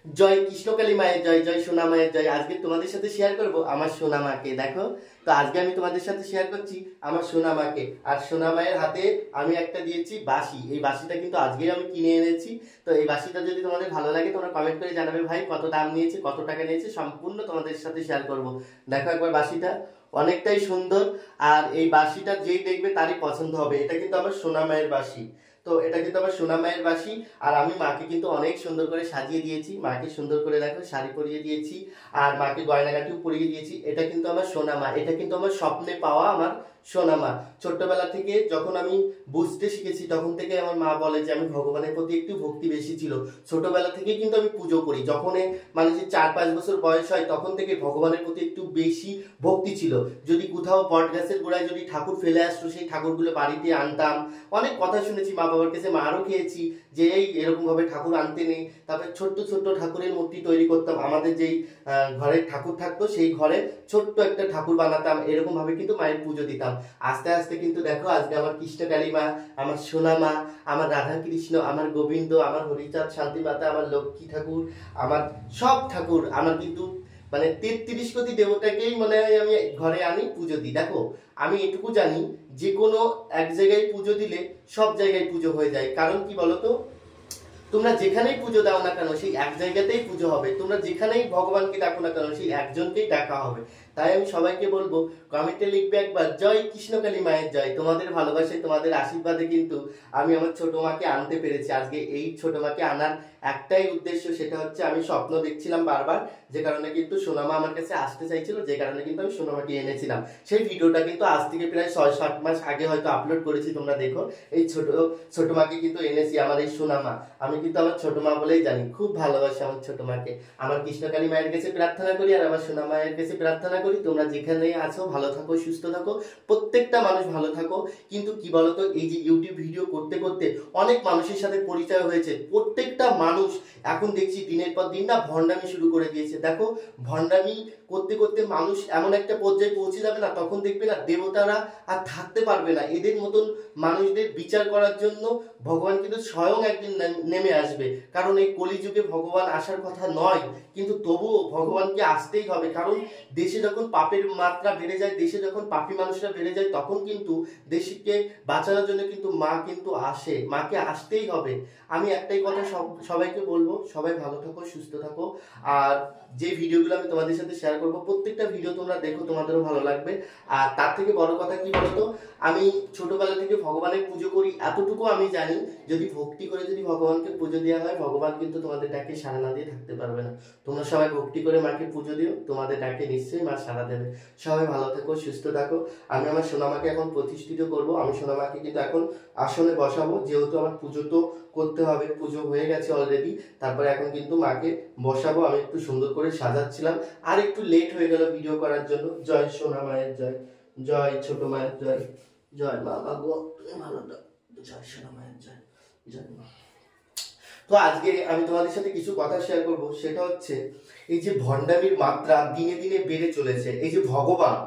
জয় কৃষ্ণকালী মায়ের জয়, জয় সোনা মায়ের জয়। আজকে তোমাদের সাথে শেয়ার করব আমার সোনা মাকে। দেখো, তো আজকে আমি তোমাদের সাথে শেয়ার করছি আমার সোনা মাকে। আর সোনা মায়ের হাতে আমি একটা দিয়েছি বাঁশি। এই বাঁশিটা কিন্তু আজকেই আমি কিনে এনেছি। তো এই বাঁশিটা যদি তোমাদের ভালো লাগে তোমরা কমেন্ট করে জানাবে ভাই কত দাম নিয়েছে, কত টাকা নিয়েছে, সম্পূর্ণ তোমাদের সাথে শেয়ার করব। দেখো একবার বাঁশিটা, অনেকটাই সুন্দর। আর এই বাঁশিটা যেই দেখবে তারই পছন্দ হবে। এটা কিন্তু আমার সোনা মায়ের বাঁশি। তো এটা কিন্তু আমার সোনা মায়ের বাঁশি। আর আমি মাকে কিন্তু অনেক সুন্দর করে সাজিয়ে দিয়েছি। মাকে সুন্দর করে দেখো শাড়ি পরিয়ে দিয়েছি, আর মাকে গয়নাগাটিও পরিয়ে দিয়েছি। এটা কিন্তু আমার সোনা মা, এটা কিন্তু আমার স্বপ্নে পাওয়া আমার সোনা মা। ছোট্টবেলা থেকে যখন আমি বুঝতে শিখেছি তখন থেকে আমার মা বলে যে আমি ভগবানের প্রতি একটু ভক্তি বেশি ছিল। ছোটবেলা থেকে কিন্তু আমি পুজো করি। যখন মানে যে 4-5 বছর বয়স হয় তখন থেকে ভগবানের প্রতি একটু বেশি ভক্তি ছিল। যদি কোথাও বট গাছের গোড়ায় যদি ঠাকুর ফেলে আসতো সেই ঠাকুরগুলো বাড়িতে আনতাম। অনেক কথা শুনেছি মা বাবার কাছে, মারও খেয়েছি যে এই এরকম ভাবে ঠাকুর আনতে নেই। তারপরে ছোট্ট ছোট্ট ঠাকুরের মূর্তি তৈরি করতাম। আমাদের যেই ঘরে ঠাকুর থাকতো সেই ঘরে ছোট্ট একটা ঠাকুর বানাতাম। এরকম ভাবে কিন্তু মায়ের পুজো দিতাম। আস্তে আস্তে কিন্তু দেখো আজকে আমার কৃষ্ণকালী মা, আমার সোনা মা, আমার রাধা কৃষ্ণ, আমার গোবিন্দ, আমার হরিচাঁদ শান্তিমাতা, আমার লক্ষ্মী ঠাকুর, আমার সব ঠাকুর, আমার কিন্তু মানে 33 কোটি দেবতাকেই মনে হয় আমি ঘরে আনি পুজো দিই। দেখো আমি এটুকু জানি যে কোনো এক জায়গায় পুজো দিলে সব জায়গায় পুজো হয়ে যায়। কারণ কি বলতো, তোমরা যেখানেই পুজো দাও না কেন সেই এক জায়গাতেই পুজো হবে। তোমরা যেখানেই ভগবানকে ডাকো না কেন সেই একজনকেই ডাকা হবে। তাই আমি সবাইকে বলবো কমেন্টে লিখবে একবার জয় কৃষ্ণকালী মায়ের জয়। তোমাদের ভালোবাসায়, তোমাদের আশীর্বাদে কিন্তু আমি আমার ছোট মাকে আনতে পেরেছি। আজকে এই ছোট মাকে আনার একটাই উদ্দেশ্য, সেটা হচ্ছে আমি স্বপ্ন দেখছিলাম বারবার, যে কারণে কিন্তু সোনামা আমার কাছে আসতে চাইছিল, যে কারণে কিন্তু আমি সোনামাকে এনেছিলাম। সেই ভিডিওটা কিন্তু আজ থেকে প্রায় 6-7 মাস আগে হয়তো আপলোড করেছি, তোমরা দেখো। এই ছোট মাকে কিন্তু এনেছি, আমার এই সোনামা। আমি কিন্তু আমার ছোট মা বলেই জানি, খুব ভালোবাসি আমার ছোট মাকে। আমার কৃষ্ণকালী মায়ের কাছে প্রার্থনা করি আর আমার সোনা মায়ের কাছে প্রার্থনা করি তোমরা যেখানে আছো ভালো থাকো, সুস্থ থাকো, প্রত্যেকটা মানুষ ভালো থাকো। কিন্তু কি বলতো, এই যে ইউটিউব ভিডিও করতে করতে অনেক মানুষের সাথে পরিচয় হয়েছে। প্রত্যেকটা মানুষ এখন দেখছি দিনের পর দিন না ভণ্ডামি শুরু করে দিয়েছে। দেখো ভণ্ডামি করতে করতে মানুষ এমন একটা পর্যায়ে পৌঁছে যাবে না, তখন দেখবে না দেবতারা আর থাকতে পারবে না। এদের মতন মানুষদের বিচার করার জন্য ভগবান কিন্তু স্বয়ং একদিন নেমে আসবে। কারণ এই কলিযুগে ভগবান আসার কথা নয়, কিন্তু তবুও ভগবানকে আসতেই হবে। কারণ দেশে যখন পাপের মাত্রা বেড়ে যায়, দেশে যখন পাপী মানুষরা বেড়ে যায়, তখন কিন্তু দেশকে বাঁচানোর জন্য কিন্তু মা কিন্তু আসে। মাকে আসতেই হবে। আমি একটাই কথা সবাইকে বলবো, সবাই ভালো থাকো, সুস্থ থাকো। আর যে ভিডিওগুলো আমি তোমাদের সাথে শেয়ার করবো প্রত্যেকটা ভিডিও তোমরা দেখো, তোমাদেরও ভালো লাগবে। আর তার থেকে বড় কথা কি বলতো, আমি ছোটবেলা থেকে ভগবানের পুজো করি এতটুকু আমি জানি, যদি ভক্তি করে যদি ভগবানকে পুজো দেওয়া হয়, ভগবান কিন্তু তোমাদের ডাকে সাড়া না দিয়ে থাকতে পারবে না। তোমরা সবাই ভক্তি করে মাকে পুজো দিও, তোমাদের ডাকে নিশ্চয়ই মা সাড়া দেবে। সবাই ভালো থাকো, সুস্থ থাকো। আমি আমার সোনামাকে এখন প্রতিষ্ঠিত করব। আমি সোনামাকে কিন্তু এখন আসনে বসাবো, যেহেতু আমার পুজো তো করতে হবে। পুজো হয়ে গেছে অলরেডি, তারপরে এখন কিন্তু মাকে বসাবো। আমি একটু সুন্দর করে সাজাচ্ছিলাম, আর একটু লেট হয়ে গেল ভিডিও করার জন্য। জয় সোনা মায়ের জয়, জয় ছোট মায়ের জয়, জয় মা গো তুমি ভালো দাও, জয় সোনা মায়ের জয়, জয় মা। তো আজকে আমি তোমাদের সাথে কিছু কথা শেয়ার করব, সেটা হচ্ছে এই যে ভণ্ডামির মাত্রা দিনে দিনে বেড়ে চলেছে। এই যে ভগবান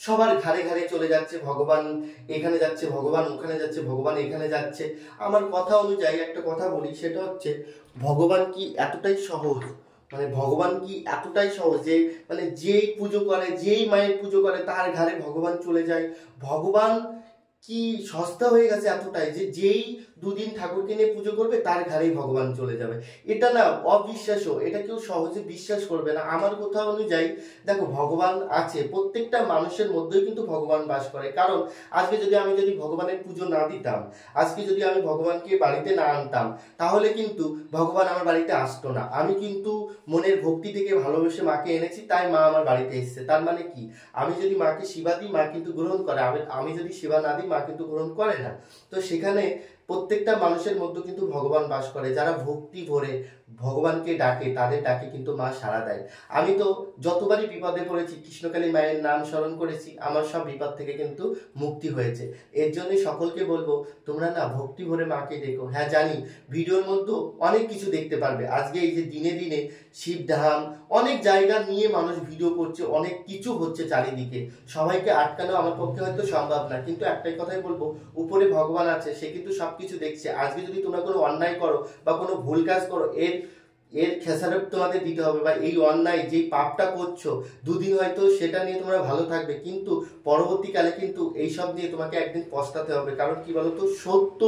সবার ঘাড়ে ঘাড়ে চলে যাচ্ছে, ভগবান এখানে যাচ্ছে, ভগবান ওখানে যাচ্ছে, ভগবান এখানে যাচ্ছে। আমার কথা অনুযায়ী একটা কথা বলি, সেটা হচ্ছে ভগবান কি এতটাই সহজ? মানে ভগবান কি এতটাই সহজ যে মানে যেই পুজো করে, যেই মায়ের পুজো করে তার ঘাড়ে ভগবান চলে যায়? ভগবান কি সস্তা হয়ে গেছে এতটাই যে যেই দুদিন ঠাকুরকে নিয়ে পুজো করবে তার ঘাড়েই ভগবান চলে যাবে? এটা না অবিশ্বাস্য, এটা কেউ সহজে বিশ্বাস করবে না। আমার কথা অনুযায়ী দেখো ভগবান আছে, প্রত্যেকটা মানুষের মধ্যেই কিন্তু ভগবান বাস করে। কারণ আজকে যদি ভগবানের পুজো না দিতাম, আজকে যদি আমি ভগবানকে বাড়িতে না আনতাম, তাহলে কিন্তু ভগবান আমার বাড়িতে আসতো না। আমি কিন্তু মনের ভক্তি থেকে ভালোবেসে মাকে এনেছি, তাই মা আমার বাড়িতে এসেছে। তার মানে কি, আমি যদি মাকে সেবা দিই মা কিন্তু গ্রহণ করে, আমি যদি সেবা না দিই মা কিন্তু গ্রহণ করে না। তো সেখানে প্রত্যেকটা মানুষের মধ্যে কিন্তু ভগবান বাস করে। যারা ভক্তি ভরে ভগবানকে ডাকে তাদের ডাকে কিন্তু মা সাড়া দেয়। আমি তো যতবারই বিপদে পড়েছি কৃষ্ণকালী মায়ের নাম স্মরণ করেছি, আমার সব বিপদ থেকে কিন্তু মুক্তি হয়েছে। এর জন্যই সকলকে বলবো তোমরা না ভক্তি ভরে মাকে দেখো। হ্যাঁ জানি ভিডিওর মধ্যে অনেক কিছু দেখতে পারবে। আজকে এই যে দিনে দিনে শিবধাম অনেক জায়গা নিয়ে মানুষ ভিডিও করছে, অনেক কিছু হচ্ছে চারিদিকে, সবাইকে আটকানো আমার পক্ষে হয়তো সম্ভব না। কিন্তু একটাই কথাই বলবো, উপরে ভগবান আছে, সে কিন্তু সবকিছু দেখছে। আজকে যদি তোমরা কোনো অন্যায় করো বা কোনো ভুল কাজ করো, এর খেসারত তোমাদের দিতে হবে, বা এই অন্যায় যেই পাপটা করছো দুদিন হয়তো সেটা নিয়ে তোমরা ভালো থাকবে, কিন্তু পরবর্তীকালে কিন্তু এইসব নিয়ে তোমাকে একদিন পস্তাতে হবে। কারণ কি বলতো, সত্য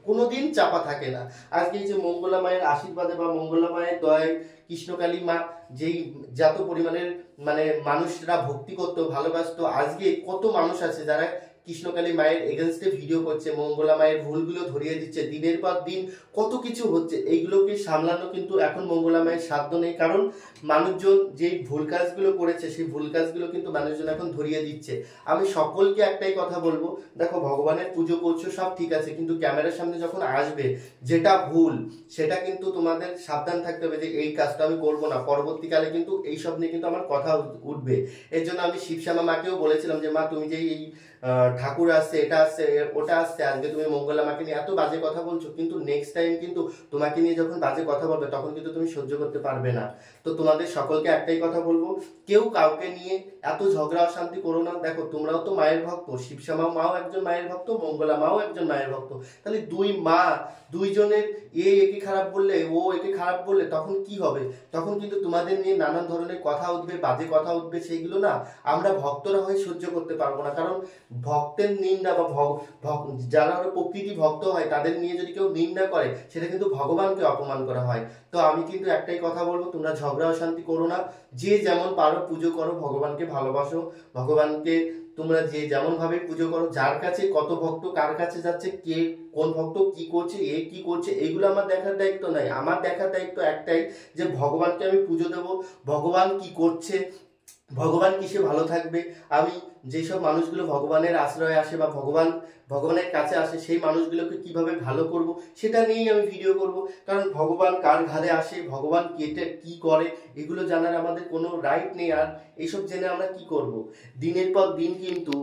কোনোদিন চাপা থাকে না। আজকে এই যে মঙ্গলা মায়ের আশীর্বাদে বা মঙ্গলা মায়ের দয়ায় কৃষ্ণকালী মা যেই যত পরিমাণের মানে মানুষরা ভক্তি করতো, ভালোবাসতো, আজকে কত মানুষ আছে যারা কৃষ্ণকালী মায়ের এগেনস্টে ভিডিও করছে, মঙ্গলা মায়ের ভুলগুলো ধরিয়ে দিচ্ছে, দিনের পর দিন কত কিছু হচ্ছে। এইগুলোকে সামলানো কিন্তু এখন মঙ্গলা মায়ের সাধ্য নেই, কারণ মানুষজন যেই ভুল কাজগুলো করেছে সেই ভুল কাজগুলো কিন্তু মানুষজন এখন ধরিয়ে দিচ্ছে। আমি সকলকে একটাই কথা বলবো, দেখো ভগবানের পুজো করছো সব ঠিক আছে, কিন্তু ক্যামেরার সামনে যখন আসবে যেটা ভুল সেটা কিন্তু তোমাদের সাবধান থাকতে হবে যে এই কাজটা আমি করবো না। পরবর্তীকালে কিন্তু এইসব নিয়ে কিন্তু আমার কথা উঠবে। এর জন্য আমি শিবশ্যামা মাকেও বলেছিলাম যে মা, তুমি যে এই ঠাকুর আসছে, এটা আসছে, ওটা আসছে, আজকে তুমি মঙ্গলা মাকে নিয়ে এত বাজে কথা বলছো, কিন্তু নেক্সট টাইম কিন্তু তোমাকে নিয়ে যখন বাজে কথা বলবে তখন কিন্তু তুমি সহ্য করতে পারবে না। তো তোমাদের সকলকে একটাই কথা বলবো, কেউ কাউকে নিয়ে এত ঝগড়া অশান্তি করো না। দেখো তোমরাও তো মায়ের ভক্ত, শিবশ্যামা মাও একজন মায়ের ভক্ত, মঙ্গলা মাও একজন মায়ের ভক্ত, তাহলে দুই মা দুইজনের একে খারাপ বললে ও একে খারাপ বললে তখন কি হবে? তখন কিন্তু তোমাদের নিয়ে নানান ধরনের কথা উঠবে, বাজে কথা উঠবে, সেইগুলো না আমরা ভক্তরা হয়ে সহ্য করতে পারবো না। কারণ ভক্তের নিন্দা বা যারা প্রকৃতি ভক্ত হয় তাদের নিয়ে যদি কেউ নিন্দা করে সেটা কিন্তু ভগবানকে অপমান করা হয়। তো আমি কিন্তু একটাই কথা বলবো, তোমরা ঝগড়া অশান্তি করো না, যে যেমন পারো পুজো করো, ভগবানকে ভালোবাসো, ভগবানকে তোমরা যে যেমন ভাবে পুজো করো। যার কাছে কত ভক্ত কার কাছে যাচ্ছে, কে কোন ভক্ত কি করছে, এ কি করছে, এগুলো আমার দেখার দায়িত্ব নাই। আমার দেখার দায়িত্ব একটাই, যে ভগবানকে আমি পুজো দেবো, ভগবান কি করছে, ভগবান কিসে ভালো থাকবে। আমি যেসব মানুষগুলো ভগবানের আশ্রয়ে আসে বা ভগবানের কাছে আসে সেই মানুষগুলোকে কিভাবে ভালো করব সেটা নিয়েই আমি ভিডিও করব। কারণ ভগবান কার ঘাড়ে আসে, ভগবান কেটে কি করে, এগুলো জানার আমাদের কোনো রাইট নেই। আর এইসব জেনে আমরা কি করব? দিনের পর দিন কিন্তু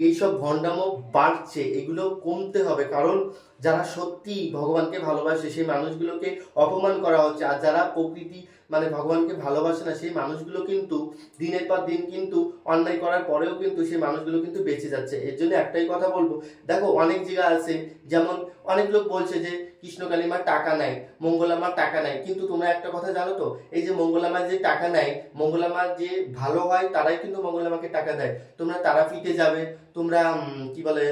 এইসব ভণ্ডামো বাড়ছে, এগুলো কমতে হবে। কারণ যারা সত্যি ভগবানকে ভালোবাসে সেই মানুষগুলোকে অপমান করা হচ্ছে, আর যারা প্রকৃতি মানে ভগবানকে ভালোবাসে না সেই মানুষগুলো কিন্তু দিনের পর দিন কিন্তু অন্যায় করার পরেও কিন্তু সেই মানুষগুলো কিন্তু বেঁচে যাচ্ছে। এর জন্য একটাই কথা বলবো, দেখো অনেক জায়গা আছে, যেমন অনেক লোক বলছে যে কৃষ্ণকালী মার টাকা নেয়, মঙ্গলা মার টাকা নেয়, কিন্তু তোমরা একটা কথা জানো তো, এই যে মঙ্গলা মার যে টাকা নেয়, মঙ্গলা মার যে ভালো হয় তারাই কিন্তু মঙ্গলা মাকে টাকা দেয়। তোমরা তারাপীঠে যাবে, তোমরা কি বলে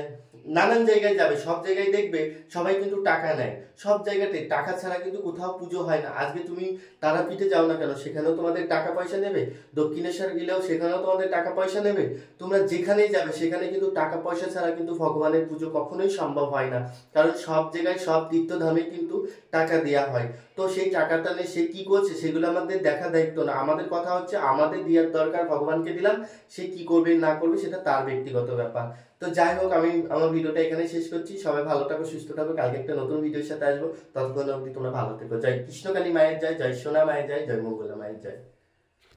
নানান জায়গায় যাবে, সব জায়গায় দেখবে সবাই কিন্তু টাকা নেয়। সব জায়গাতে টাকা ছাড়া কিন্তু কোথাও পুজো হয় না। আজকে তুমি তারাপীঠে যাও না কেন, সেখানেও তোমাদের টাকা পয়সা নেবে, দক্ষিণেশ্বর গেলেও সেখানেও তোমাদের টাকা পয়সা নেবে। তোমরা যেখানেই যাবে সেখানে কিন্তু টাকা পয়সা ছাড়া কিন্তু ভগবানের পুজো কখনোই সম্ভব হয় না। কারণ সব জায়গায় সব তীর্থধামে কিন্তু টাকা দেওয়া হয়। তো সেই টাকাটা নিয়ে সে কি করছে সেগুলো আমাদের দেখা দায়িত্ব না। আমাদের কথা হচ্ছে আমাদের দেওয়ার দরকার, ভগবানকে দিলাম, সে কি করবে না করবে সেটা তার ব্যক্তিগত ব্যাপার। তো যাই হোক, আমি আমার ভিডিওটা এখানে শেষ করছি। সবাই ভালো থাকো, সুস্থ থাকো, কালকে একটা নতুন ভিডিওর সাথে আসবো। ততক্ষণ অবধি তোমরা ভালো থেকো। জয় কৃষ্ণকালী মায়ের জয়, জয় সোনা মায়ের জয়, জয় মঙ্গলা মায়ের জয়।